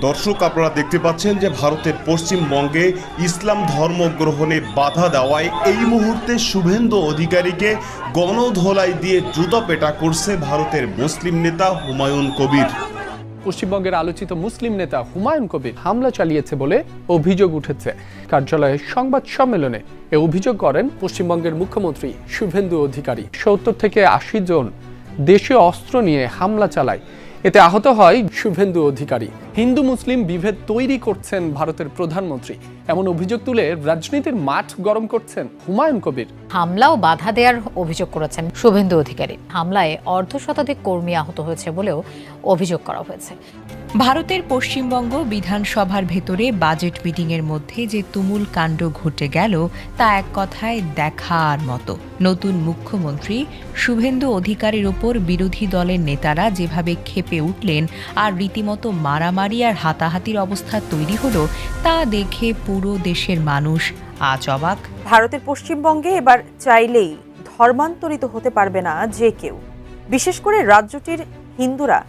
দর্শক, আপনারা দেখতে পাচ্ছেন যে ভারতের পশ্চিমবঙ্গে ইসলাম ধর্ম গ্রহণে বাধা দেওয়ায় এই মুহূর্তে শুভেন্দু অধিকারীকে গণধোলাই দিয়ে জুতাপেটা করছে ভারতের মুসলিম নেতা হুমায়ুন কবির। পশ্চিমবঙ্গের আলোচিত মুসলিম নেতা হুমায়ুন কবির হামলা চালিয়েছে বলে অভিযোগ উঠেছে। কার্যালয়ে সংবাদ সম্মেলনে এ অভিযোগ করেন পশ্চিমবঙ্গের মুখ্যমন্ত্রী শুভেন্দু অধিকারী। 70 থেকে 80 জন দেশীয় অস্ত্র নিয়ে হামলা চালায়, এতে আহত হয় শুভেন্দু অধিকারী। হিন্দু মুসলিম বিভেদ তৈরি করছেন ভারতের প্রধানমন্ত্রী, এমন অভিযোগ তুলে রাজনীতির মাঠ গরম করছেন হুমায়ুন কবির। হামলা ও বাধা দেওয়ার অভিযোগ করেছেন শুভেন্দু অধিকারী। হামলায় অর্ধশতাধিক কর্মী আহত হয়েছে বলেও অভিযোগ করা হয়েছে। ভারতের পশ্চিমবঙ্গ বিধানসভার ভেতরে বাজেট মিটিংয়ের মধ্যে যে তুমুল কাণ্ড ঘটে গেল তা এক কথায় দেখার মতো। নতুন মুখ্যমন্ত্রী শুভেন্দু অধিকারীর ওপর বিরোধী দলের নেতারা যেভাবে ক্ষেপে উঠলেন আর রীতিমতো মারামারি আর হাতাহাতির অবস্থা তৈরি হলো, তা দেখে পুরো দেশের মানুষ আজ অবাক। ভারতের পশ্চিমবঙ্গে এবার চাইলেই ধর্মান্তরিত হতে পারবে না যে কেউ। বিশেষ করে রাজ্যটির হিন্দুরা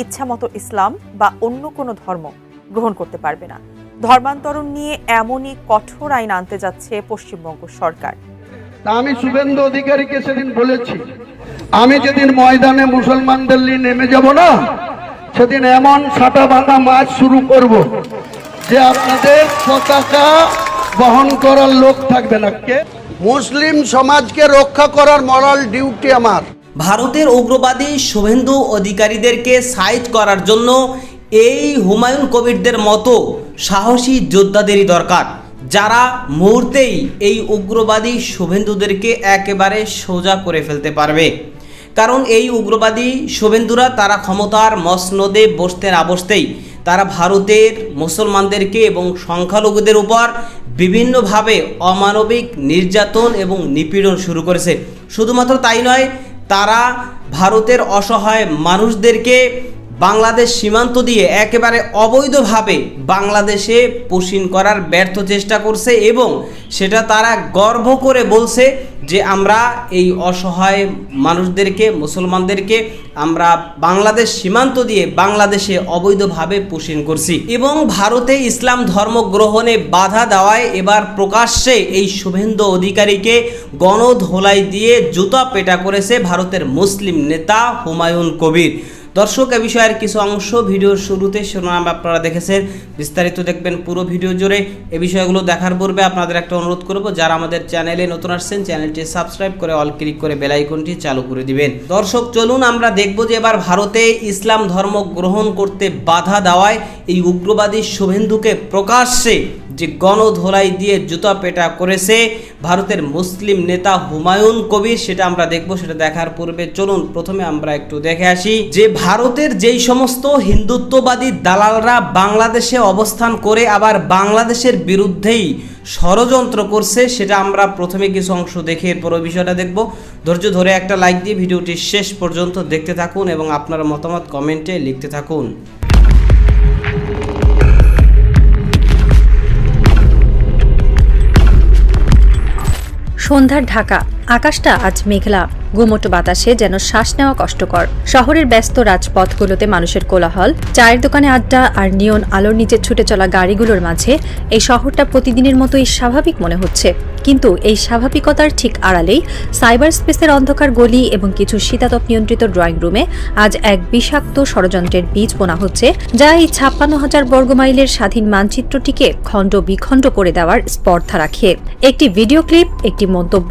ইচ্ছামতো ইসলাম বা অন্য কোনো ধর্ম গ্রহণ করতে পারবে না। ধর্মান্তরণ নিয়ে এমনই কঠোর আইন আনতে যাচ্ছে পশ্চিমবঙ্গ সরকার। আমি শুভেন্দু অধিকারীকে সেদিন বলেছি, আমি যেদিন ময়দানে মুসলমানদের নিয়ে নেমে যাব না, সেদিন এমন ছাটা বাঁধা মাছ শুরু করব যে আপনাদের পতাকা বহন করার লোক থাকবে না। কে মুসলিম সমাজকে রক্ষা করার মরাল ডিউটি আমার। ভারতের উগ্রবাদী শুভেন্দু অধিকারীদেরকে সাইজ করার জন্য এই হুমায়ুন কবিরদের মতো সাহসী যোদ্ধাদেরই দরকার, যারা মুহূর্তেই এই উগ্রবাদী শুভেন্দুদেরকে একেবারে সোজা করে ফেলতে পারবে। কারণ এই উগ্রবাদী শুভেন্দুরা তারা ক্ষমতার মসনদে বসতে না বসতেই তারা ভারতের মুসলমানদেরকে এবং সংখ্যালঘুদের উপর বিভিন্নভাবে অমানবিক নির্যাতন এবং নিপীড়ন শুরু করেছে। শুধুমাত্র তাই নয়, তারা ভারতের অসহায় মানুষদেরকে বাংলাদেশ সীমান্ত দিয়ে একেবারে অবৈধভাবে বাংলাদেশে পুশিন করার ব্যর্থ চেষ্টা করছে এবং সেটা তারা গর্ব করে বলছে যে আমরা এই অসহায় মানুষদেরকে, মুসলমানদেরকে আমরা বাংলাদেশ সীমান্ত দিয়ে বাংলাদেশে অবৈধভাবে পুশিন করছি। এবং ভারতে ইসলাম ধর্ম গ্রহণে বাধা দেওয়ায় এবার প্রকাশ্যে এই শুভেন্দু অধিকারীকে গণধোলাই দিয়ে জুতা পেটা করেছে ভারতের মুসলিম নেতা হুমায়ুন কবির। দর্শক, এ বিষয়ের কিছু অংশ ভিডিওর শুরুতে শিরোনাম আপনারা দেখেছেন, বিস্তারিত দেখবেন পুরো ভিডিও জুড়ে। এ বিষয়গুলো দেখার পূর্বে আপনাদের একটা অনুরোধ করব, যারা আমাদের চ্যানেলে নতুন আসছেন চ্যানেলটি সাবস্ক্রাইব করে অল ক্লিক করে বেল আইকনটি চালু করে দিবেন। দর্শক, চলুন আমরা দেখব যে এবার ভারতে ইসলাম ধর্ম গ্রহণ করতে বাধা দেওয়ায় এই উগ্রবাদী শুভেন্দুকে প্রকাশ্যে যে গণধোলাই দিয়ে জুতা পেটা করেছে ভারতের মুসলিম নেতা হুমায়ুন কবির, সেটা আমরা দেখব। সেটা দেখার পূর্বে চলুন প্রথমে আমরা একটু দেখে আসি যে ভারতের যেই সমস্ত হিন্দুত্ববাদী দালালরা বাংলাদেশে অবস্থান করে আবার বাংলাদেশের বিরুদ্ধেই ষড়যন্ত্র করছে, সেটা আমরা প্রথমে কিছু অংশ দেখে এরপর ওই বিষয়টা দেখব। ধৈর্য ধরে একটা লাইক দিয়ে ভিডিওটি শেষ পর্যন্ত দেখতে থাকুন এবং আপনার মতামত কমেন্টে লিখতে থাকুন। সন্ধ্যার ঢাকা, আকাশটা আজ মেঘলা, গুমোটো বাতাসে যেন শ্বাস নেওয়া কষ্টকর। শহরের ব্যস্ত রাজপথগুলোতে মানুষের কোলাহল, চায়ের দোকানে আড্ডা আর নিয়ন আলোর নিচে ছুটে চলা গাড়িগুলোর মাঝে এই শহরটা প্রতিদিনের মতোই স্বাভাবিক মনে হচ্ছে। কিন্তু এই স্বাভাবিকতার ঠিক আড়ালেই সাইবার স্পেসের অন্ধকার গলি এবং কিছু শীতাতপ নিয়ন্ত্রিত ড্রয়িং রুমে আজ এক বিষাক্ত ষড়যন্ত্রের বীজ বোনা হচ্ছে, যা এই 56,000 বর্গমাইলের স্বাধীন মানচিত্রটিকে খণ্ড বিখণ্ড করে দেওয়ার স্পর্ধা রাখে। একটি ভিডিও ক্লিপ, একটি মন্তব্য,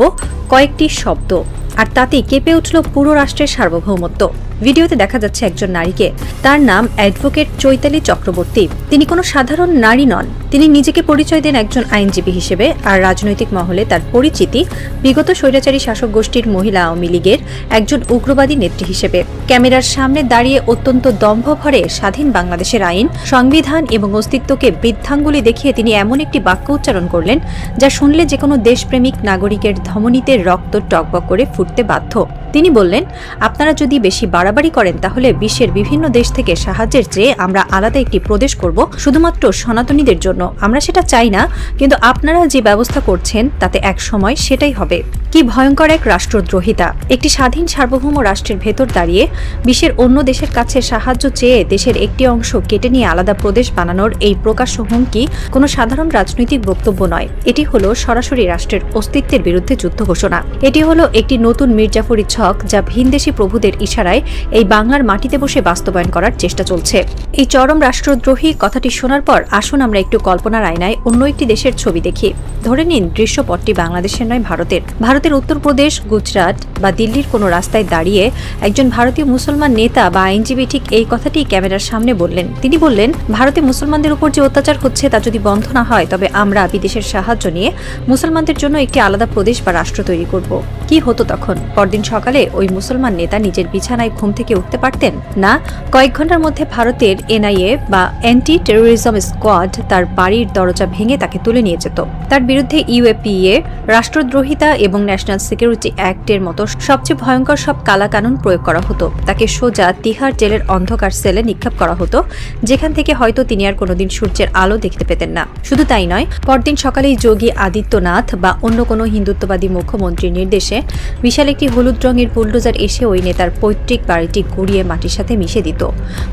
কয়েকটি শব্দ, আর তাতেই কেঁপে উঠল পুরো রাষ্ট্রের সার্বভৌমত্ব। ভিডিওতে দেখা যাচ্ছে একজন নারীকে। তার নাম অ্যাডভোকেট চৈতালি চক্রবর্তী। তিনি কোনো সাধারণ নারী নন, তিনি নিজেকে পরিচয় দেন একজন আইনজীবী হিসেবে, আর রাজনৈতিক মহলে তার পরিচিতি বিগত স্বৈরাচারী শাসক গোষ্ঠীর মহিলা আওয়ামী লীগের একজন উগ্রবাদী নেত্রী হিসেবে। ক্যামেরার সামনে দাঁড়িয়ে অত্যন্ত দম্ভ ভরে স্বাধীন বাংলাদেশের আইন, সংবিধান এবং অস্তিত্বকে বৃদ্ধাঙ্গুলি দেখিয়ে তিনি এমন একটি বাক্য উচ্চারণ করলেন যা শুনলে যে কোনো দেশপ্রেমিক নাগরিকের ধমনীতে রক্ত টকবক করে ফুটতে বাধ্য। তিনি বললেন, আপনারা যদি বেশি বাড়াবাড়ি করেন তাহলে বিশ্বের বিভিন্ন দেশ থেকে সাহায্যের চেয়ে আমরা আলাদা একটি প্রদেশ করব শুধুমাত্র সনাতনীদের জন্য। আমরা সেটা চাই না, কিন্তু আপনারা যে ব্যবস্থা করছেন তাতে এক সময় সেটাই হবে। কি ভয়ঙ্কর এক রাষ্ট্রদ্রোহিতা! একটি স্বাধীন সার্বভৌম রাষ্ট্রের ভেতর দাঁড়িয়ে বিশ্বের অন্য দেশের কাছে সাহায্য চেয়ে দেশের একটি অংশ কেটে নিয়ে আলাদা প্রদেশ বানানোর এই প্রকাশ্য হুমকি কোনো সাধারণ রাজনৈতিক বক্তব্য নয়। এটি হলো সরাসরি রাষ্ট্রের অস্তিত্বের বিরুদ্ধে যুদ্ধ ঘোষণা। এটি হলো একটি নতুন মির্জাফরি ছক, যা ভিনদেশি প্রভুদের ইশারায় এই বাংলার মাটিতে বসে বাস্তবায়ন করার চেষ্টা চলছে। এই চরম রাষ্ট্রদ্রোহী কথাটি শোনার পর আসুন আমরা একটু কল্পনার আয়নায় অন্য একটি দেশের ছবি দেখি। ধরে নিন দৃশ্যপটটি বাংলাদেশের নয়, ভারতের উত্তরপ্রদেশ, গুজরাট বা দিল্লির কোনো রাস্তায় দাঁড়িয়ে একজন ভারতীয় মুসলমান নেতা বা আইনজীবী ঠিক এই কথাটি ক্যামেরার সামনে বললেন। তিনি বললেন, ভারতে মুসলমানদের উপর যে অত্যাচার হচ্ছে তা যদি বন্ধ না হয় তবে আমরা বিদেশের সাহায্য নিয়ে মুসলমানদের জন্য একটি আলাদা প্রদেশ বা রাষ্ট্র তৈরি করব। কি হতো তখন? পরদিন সকালে ওই মুসলমান নেতা নিজের বিছানায় ঘুম থেকে উঠতে পারতেন না। কয়েক ঘন্টার মধ্যে ভারতের এনআইএ বা অ্যান্টি টেরোরিজম স্কোয়াড তার বাড়ির দরজা ভেঙে তাকে তুলে নিয়ে যেত। তার বিরুদ্ধে ইউএপিএ, রাষ্ট্রদ্রোহিতা এবং ন্যাশনাল সিকিউরিটি অ্যাক্টের মতো সবচেয়ে ভয়ঙ্কর সব কালাকানুন প্রয়োগ করা হতো। তাকে সোজা তিহার জেলের অন্ধকার সেলে নিক্ষেপ করা হতো, যেখান থেকে হয়তো তিনি আর কোনোদিন সূর্যের আলো দেখতে পেতেন না। শুধু তাই নয়, পরদিন সকালেই যোগী আদিত্যনাথ বা অন্য কোনো হিন্দুত্ববাদী মুখ্যমন্ত্রীর নির্দেশে বিশাল একটি হলুদ রঙের বুলডোজার এসে ওই নেতার পৈতৃক বাড়িটি গুড়িয়ে মাটির সাথে মিশে দিত।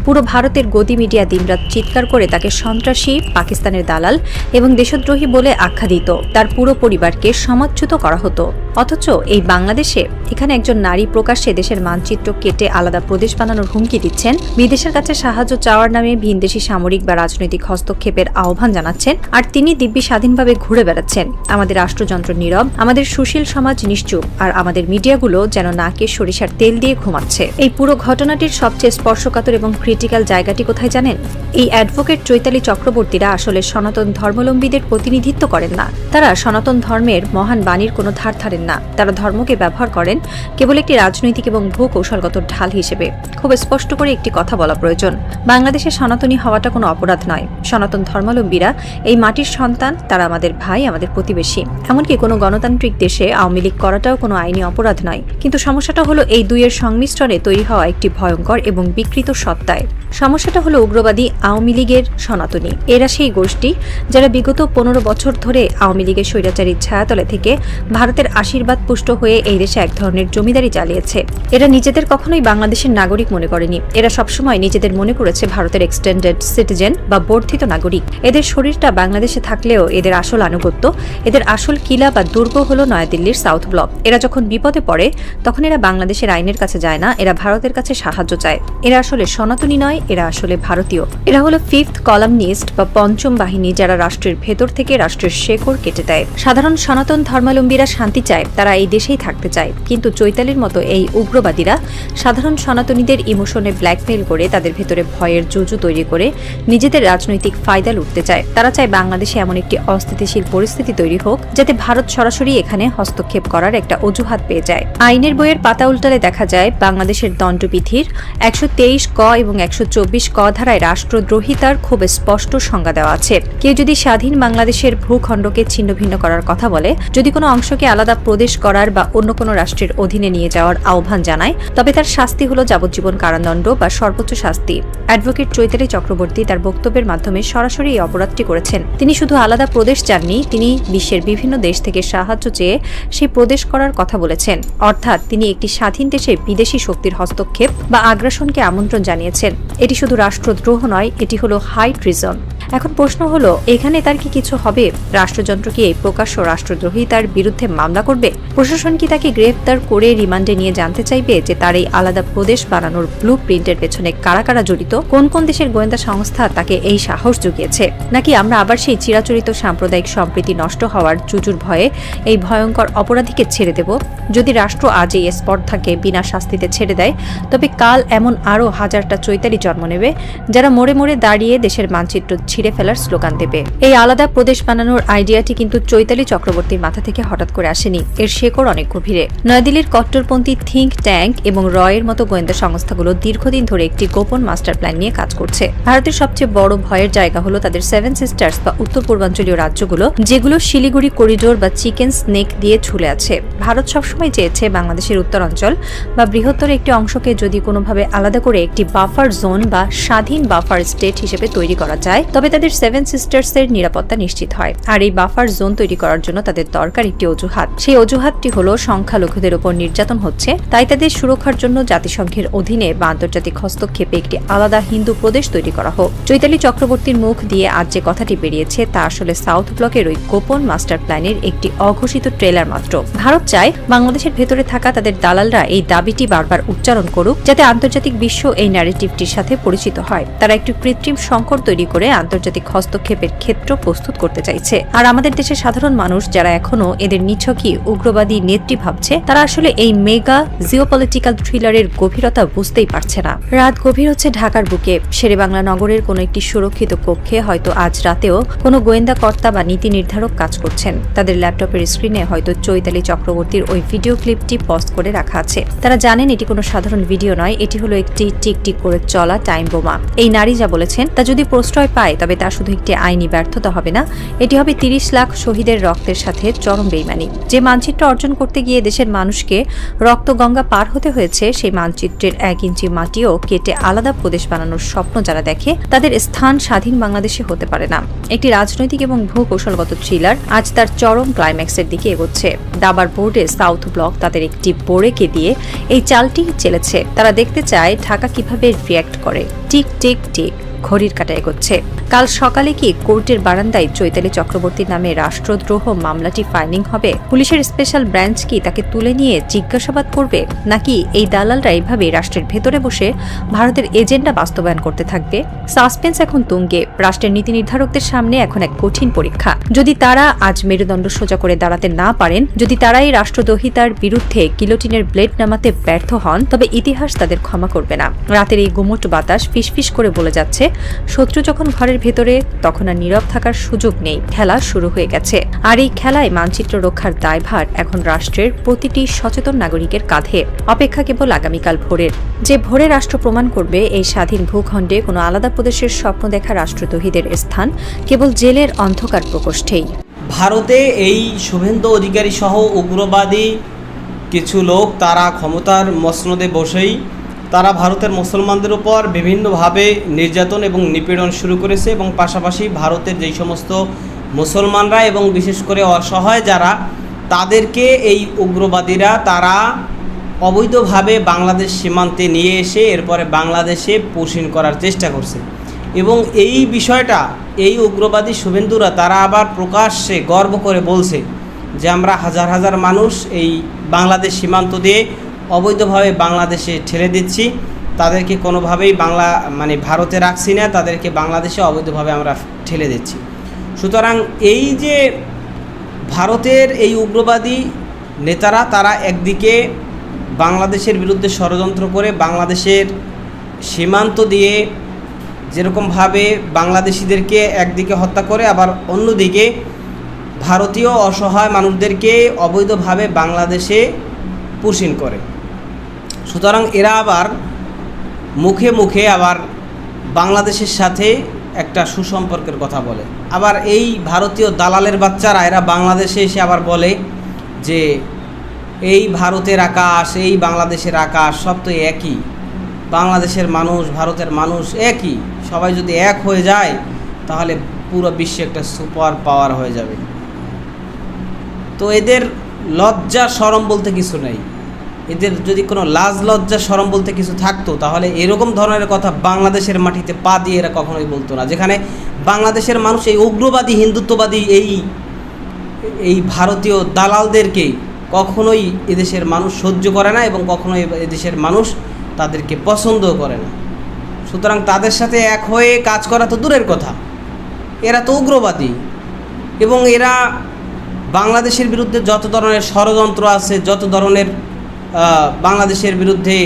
পুরো ভারতের গদি মিডিয়া দিনরাত চিৎকার করে তাকে সন্ত্রাসী, পাকিস্তানের দালাল এবং দেশদ্রোহী বলে আখ্যা দিত। তার পুরো পরিবারকে সমাজচ্যুত করা হতো। অথচ এই বাংলাদেশে এখানে একজন নারী প্রকাশ্যে দেশের মানচিত্র কেটে আলাদা প্রদেশ বানানোর হুমকি দিচ্ছেন, বিদেশের কাছে সাহায্য চাওয়ার নামে ভিনদেশী সামরিক বা রাজনৈতিক হস্তক্ষেপের আহ্বান জানাচ্ছেন, আর তিনি দিব্যি স্বাধীনভাবে ঘুরে বেড়াচ্ছেন। আমাদের রাষ্ট্রযন্ত্র নীরব, আমাদের সুশীল সমাজ নিশ্চুপ, আর আমাদের মিডিয়াগুলো যেন নাকে সরিষার তেল দিয়ে ঘুমাচ্ছে। এই পুরো ঘটনাটির সবচেয়ে স্পর্শকাতর এবং ক্রিটিক্যাল জায়গাটি কোথায় জানেন? এই অ্যাডভোকেট চৈতালি চক্রবর্তীরা আসলে সনাতন ধর্মাবলম্বীদের প্রতিনিধিত্ব করেন না। তারা সনাতন ধর্মের মহান বাণীর কোনো ধার ধারেন না। তারা ধর্মকে ব্যবহার করেন কেবল একটি রাজনৈতিক এবং ভূকৌশলগত ঢাল হিসেবে। খুব স্পষ্ট করে একটি কথা বলা প্রয়োজন, বাংলাদেশে সনাতনী হওয়াটা কোনো অপরাধ নয়। সনাতন ধর্মাবলম্বীরা এই মাটির সন্তান, তারা আমাদের ভাই, আমাদের প্রতিবেশী। এমনকি কোনো গণতান্ত্রিক দেশে আওয়ামী লীগ করাটাও কোনো আইনি অপরাধ নয়। কিন্তু সমস্যাটা হলো এই দুইয়ের সংমিশ্রণে তৈরি হওয়া একটি ভয়ঙ্কর এবং বিকৃত সত্তায়। সমস্যাটা হলো উগ্রবাদী আওয়ামী লীগের সনাতনী। এরা সেই গোষ্ঠী যারা বিগত 15 বছর ধরে আওয়ামী লীগের স্বৈরাচারীর ছায়াতলে থেকে ভারতের আশীর্বাদ পুষ্ট হয়ে এই দেশে এক ধরনের জমিদারি চালিয়েছে। এরা নিজেদের কখনোই বাংলাদেশের নাগরিক মনে করেনি। এরা সবসময় নিজেদের মনে করেছে ভারতের এক্সটেন্ডেড সিটিজেন বা বর্ধিত নাগরিক। এদের শরীরটা বাংলাদেশে থাকলেও এদের আসল আনুগত্য, এদের আসল কিলা বা দুর্গ হলো নয়াদিল্লির সাউথ ব্লক। এরা যখন বিপদে পড়ে তখন এরা বাংলাদেশের আইনের কাছে যায় না, এরা ভারতের কাছে সাহায্য চায়। এরা আসলে সনাতনী নয়, এরা আসলে ভারতীয়। এরা হলো ফিফথ কলামনিস্ট বা পঞ্চম বাহিনী, যারা রাষ্ট্রের ভেতর থেকে রাষ্ট্রের শেকড় কেটে দেয়। সাধারণ সনাতন ধর্মাবলম্বীরা শান্তি চায়, তারা এই দেশেই থাকতে চায়। কিন্তু চৈতালির মতো এই উগ্রবাদীরা সাধারণ সনাতনীদের ইমোশনে ব্ল্যাকমেইল করে তাদের ভেতরে ভয়ের জুজু তৈরি করে নিজেদের রাজনৈতিক ফায়দা লুটতে চায়। তারা চায় বাংলাদেশে এমন একটি অস্থিতিশীল পরিস্থিতি তৈরি হোক যাতে ভারত সরাসরি এখানে হস্তক্ষেপ করার একটা অজুহাত পেয়ে যায়। আইনের বইয়ের পাতা উল্টালে দেখা যায় বাংলাদেশের দণ্ডবিধির 123 ক এবং 124 ক ধারায় রাষ্ট্রদ্রোহিতার খুব স্পষ্ট সংজ্ঞা দেওয়া আছে। কেউ যদি স্বাধীন বাংলাদেশের ভূখণ্ডকে ছিন্নভিন্ন করার কথা বলে, যদি কোনো অংশকে আলাদা প্রদেশ করার বা অন্য কোনো রাষ্ট্রের অধীনে নিয়ে যাওয়ার আহ্বান জানায়, তবে তার শাস্তি হলো যাবজ্জীবন কারাদণ্ড বা সর্বোচ্চ শাস্তি। অ্যাডভোকেট চৈতালি চক্রবর্তী তার বক্তব্যের মাধ্যমে সরাসরি এই অপরাধটি করেছেন। তিনি শুধু আলাদা প্রদেশ চাননি, তিনি বিশ্বের বিভিন্ন দেশ থেকে সাহায্য চেয়ে সেই প্রদেশ করার কথা বলেছেন। অর্থাৎ তিনি একটি স্বাধীন দেশে বিদেশি শক্তির হস্তক্ষেপ বা আগ্রাসনকে আমন্ত্রণ জানিয়েছেন। এটি শুধু রাষ্ট্রদ্রোহ নয়, এটি হলো হাই ট্রিজন। এখন প্রশ্ন হলো, এখানে তার কি কিছু হবে? রাষ্ট্রযন্ত্র কি এই প্রকাশ্য রাষ্ট্রদ্রোহিতার বিরুদ্ধে মামলা করবে? প্রশাসন কি তাকে গ্রেফতার করে রিমান্ডে নিয়ে জানতে চাইবে যে তার এই আলাদা প্রদেশ বানানোর ব্লু প্রিন্টের পেছনে কারা কারা জড়িত? কোন কোন দেশের গোয়েন্দা সংস্থা তাকে এই সাহস জুগিয়েছে? নাকি আমরা আবার সেই চিরাচরিত সাম্প্রদায়িক সম্প্রীতি নষ্ট হওয়ার জুজুর ভয়ে এই ভয়ঙ্কর অপরাধীকে ছেড়ে দেব? যদি রাষ্ট্র আজ এই স্পর্ধাকে বিনা শাস্তিতে ছেড়ে দেয়, তবে কাল এমন আরও হাজারটা চৈতালি জন্ম নেবে যারা মোড়ে মোড়ে দাঁড়িয়ে দেশের মানচিত্র ছিঁড়ে ফেলার স্লোগান দেবে। এই আলাদা প্রদেশ বানানোর আইডিয়াটি কিন্তু চৈতালি চক্রবর্তীর মাথা থেকে হঠাৎ করে আসেনি। এর শেকড় অনেক গভীরে। নয়াদিল্লির কট্টরপন্থী থিঙ্ক ট্যাঙ্ক এবং রয়ের মতো গোয়েন্দা সংস্থাগুলো দীর্ঘদিন ধরে একটি গোপন মাস্টার প্ল্যান নিয়ে কাজ করছে। ভারতের সবচেয়ে বড় ভয়ের জায়গা হলো তাদের 7 সিস্টার্স বা উত্তর পূর্বাঞ্চলীয় রাজ্যগুলো, যেগুলো শিলিগুড়ি করিডোর বা চিকেন স্নেক দিয়ে ঝুলে আছে। ভারত সবসময় চেয়েছে বাংলাদেশের উত্তরাঞ্চল বা বৃহত্তর একটি অংশকে যদি কোনোভাবে আলাদা করে একটি বাফার জোন বা স্বাধীন বাফার স্টেট হিসেবে তৈরি করা যায়, তবে তাদের 7 সিস্টার্স এর নিরাপত্তা নিশ্চিত হয়। আর এই বাফার জোন তৈরি করার জন্য তাদের দরকার একটি অজুহাত। সেই অজুহাত প্রস্তাবটি হলো সংখ্যালঘুদের উপর নির্যাতন হচ্ছে, তাই তাদের সুরক্ষার জন্য জাতিসংঘের অধীনে বা আন্তর্জাতিক হস্তক্ষেপে একটি আলাদা হিন্দু প্রদেশ তৈরি করা হোক। চৈতালি চক্রবর্তীর মুখ দিয়ে আজ যে কথাটি বেরিয়েছে তা আসলে সাউথ ব্লকের ওই গোপন মাস্টার প্ল্যানের একটি অঘোষিত ট্রেলার মাত্র। ভারত চায় বাংলাদেশের ভেতরে থাকা তাদের দালালরা এই দাবিটি বারবার উচ্চারণ করুক, যাতে আন্তর্জাতিক বিশ্ব এই ন্যারেটিভটির সাথে পরিচিত হয়। তারা একটি কৃত্রিম সংকট তৈরি করে আন্তর্জাতিক হস্তক্ষেপের ক্ষেত্র প্রস্তুত করতে চাইছে। আর আমাদের দেশের সাধারণ মানুষ যারা এখনো এদের নিছকই উগ্রবাদী নেত্রী ভাবছে, তারা আসলে এই মেগা জিওপলিটিক্যাল থ্রিলারের গভীরতা বুঝতেই পারছে না। রাত গভীর হচ্ছে ঢাকার বুকে। শেরেবাংলা নগরের কোনো একটি সুরক্ষিত কক্ষে হয়তো আজ রাতেও কোনো গোয়েন্দা কর্তা বা নীতি নির্ধারক কাজ করছেন। তাদের ল্যাপটপের স্ক্রিনে হয়তো চৈতালি চক্রবর্তীর ওই ভিডিও ক্লিপটি পজ করে রাখা আছে। তারা জানেন এটি কোনো সাধারণ ভিডিও নয়, এটি হলো একটি টিকটিক করে চলা টাইম বোমা। এই নারী যা বলেছেন তা যদি প্রশ্রয় পায়, তবে তা শুধু একটি আইনি ব্যর্থতা হবে না, এটি হবে 30 লাখ শহীদের রক্তের সাথে চরম বেইমানি। যে মানচিত্র অর্জন করতে গিয়ে দেশের মানুষকে রক্তগঙ্গা পার হতে হয়েছে, সেই মানচিত্রের 1 ইঞ্চি মাটিও কেটে আলাদা প্রদেশ বানানোর স্বপ্ন যারা দেখে, তাদের স্থান স্বাধীন বাংলাদেশে হতে পারে না। একটি রাজনৈতিক এবং ভূকৌশলগত থ্রিলার আজ তার চরম ক্লাইম্যাক্সের দিকে এগোচ্ছে। দাবার বোর্ডে সাউথ ব্লক তাদের একটি বোড়েকে দিয়ে এই চালটি চেলেছে। তারা দেখতে চায় ঢাকা কিভাবে রিয়্যাক্ট করে। টিক টিক টিক ঘড়ির কাঁটা এগোচ্ছে। কাল সকালে কি কোর্টের বারান্দায় চৈতালি চক্রবর্তীর নামে রাষ্ট্রদ্রোহ মামলাটি ফাইলিং হবে? পুলিশের স্পেশাল ব্রাঞ্চ কি তাকে তুলে নিয়ে জিজ্ঞাসাবাদ করবে, নাকি এই দালালরা এইভাবে রাষ্ট্রের ভেতরে বসে ভারতের এজেন্ডা বাস্তবায়ন করতে থাকবে? সাসপেন্স এখন তুঙ্গে। রাষ্ট্রের নীতি নির্ধারকদের সামনে এখন এক কঠিন পরীক্ষা। যদি তারা আজ মেরুদণ্ড সোজা করে দাঁড়াতে না পারেন, যদি তারা এই রাষ্ট্রদ্রোহিতার বিরুদ্ধে গিলোটিনের ব্লেড নামাতে ব্যর্থ হন, তবে ইতিহাস তাদের ক্ষমা করবে না। রাতের এই গুমোট বাতাস ফিসফিস করে বলে যাচ্ছে, শত্রু যখন ঘরের ভেতরে, তখন আর নীরব থাকার সুযোগ নেই। খেলা শুরু হয়ে গেছে। আর এই খেলায় মানচিত্র রক্ষার দায়ভার এখন রাষ্ট্রের প্রতিটি সচেতন নাগরিকের কাঁধে। অপেক্ষা কেবল আগামীকাল ভোরের, যে ভোরে রাষ্ট্র প্রমাণ করবে এই স্বাধীন ভূখণ্ডে কোনো আলাদা প্রদেশের স্বপ্ন দেখা রাষ্ট্রদ্রোহীদের স্থান কেবল জেলের অন্ধকার প্রকোষ্ঠেই। ভারতে এই শুভেন্দু অধিকারী সহ উগ্রবাদী কিছু লোক তারা ক্ষমতার মসনদে বসেই তারা ভারতের মুসলমানদের উপর বিভিন্নভাবে নির্যাতন এবং নিপীড়ন শুরু করেছে, এবং পাশাপাশি ভারতের যেই সমস্ত মুসলমানরা এবং বিশেষ করে অসহায় যারা, তাদেরকে এই উগ্রবাদীরা তারা অবৈধভাবে বাংলাদেশ সীমান্তে নিয়ে এসে এরপরে বাংলাদেশে পোষণ করার চেষ্টা করছে। এবং এই বিষয়টা এই উগ্রবাদী শুভেন্দুরা তারা আবার প্রকাশ্যে গর্ব করে বলছে যে আমরা হাজার হাজার মানুষ এই বাংলাদেশ সীমান্ত দিয়ে অবৈধভাবে বাংলাদেশে ঠেলে দিচ্ছি, তাদেরকে কোনোভাবেই ভারতে রাখছি না, তাদেরকে বাংলাদেশে অবৈধভাবে আমরা ঠেলে দিচ্ছি। সুতরাং এই যে ভারতের এই উগ্রবাদী নেতারা তারা একদিকে বাংলাদেশের বিরুদ্ধে ষড়যন্ত্র করে বাংলাদেশের সীমান্ত দিয়ে যেরকমভাবে বাংলাদেশিদেরকে একদিকে হত্যা করে, আবার অন্যদিকে ভারতীয় অসহায় মানুষদেরকে অবৈধভাবে বাংলাদেশে পোষণ করে। সুতরাং এরা আবার মুখে মুখে আবার বাংলাদেশের সাথে একটা সুসম্পর্কের কথা বলে। আবার এই ভারতীয় দালালের বাচ্চারা এরা বাংলাদেশে এসে আবার বলে যে এই ভারতের আকাশ, এই বাংলাদেশের আকাশ সব তো একই, বাংলাদেশের মানুষ ভারতের মানুষ একই, সবাই যদি এক হয়ে যায় তাহলে পুরো বিশ্বে একটা সুপার পাওয়ার হয়ে যাবে। তো এদের লজ্জা শরম বলতে কিছু নেই। এদের যদি কোনো লাজ লজ্জা শরম বলতে কিছু থাকতো তাহলে এরকম ধরনের কথা বাংলাদেশের মাটিতে পা দিয়ে এরা কখনোই বলতো না, যেখানে বাংলাদেশের মানুষ এই উগ্রবাদী হিন্দুত্ববাদী এই ভারতীয় দালালদেরকে কখনোই এদেশের মানুষ সহ্য করে না, এবং কখনোই এদেশের মানুষ তাদেরকে পছন্দও করে না। সুতরাং তাদের সাথে এক হয়ে কাজ করা তো দূরের কথা, এরা তো উগ্রবাদী। এবং এরা বাংলাদেশের বিরুদ্ধে যত ধরনের ষড়যন্ত্র আছে, যত ধরনের বাংলাদেশের বিরুদ্ধে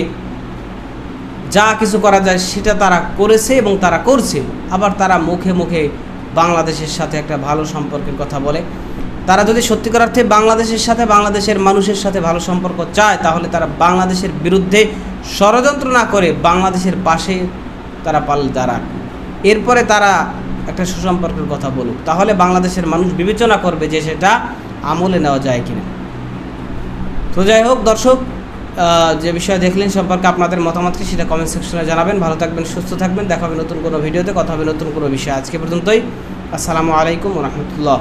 যা কিছু করা যায় সেটা তারা করেছে এবং তারা করছে। আবার তারা মুখে মুখে বাংলাদেশের সাথে একটা ভালো সম্পর্কের কথা বলে। তারা যদি সত্যিকার অর্থে বাংলাদেশের সাথে, বাংলাদেশের মানুষের সাথে ভালো সম্পর্ক চায়, তাহলে তারা বাংলাদেশের বিরুদ্ধে ষড়যন্ত্র না করে বাংলাদেশের পাশে তারা পারলে দাঁড়াক, এরপরে তারা একটা সুসম্পর্কের কথা বলুক, তাহলে বাংলাদেশের মানুষ বিবেচনা করবে যে সেটা আমলে নেওয়া যায় কিনা। তো যাই হোক দর্শক, যে বিষয় দেখলেন সম্পর্কে আপনাদের মতামতকে সেটা কমেন্ট সেকশনে জানাবেন। ভালো থাকবেন, সুস্থ থাকবেন, দেখা হবে নতুন কোনো ভিডিওতে, কথা হবে নতুন কোনো বিষয়। আজকে পর্যন্তই, আসসালামু আলাইকুম ওয়া রাহমাতুল্লাহ।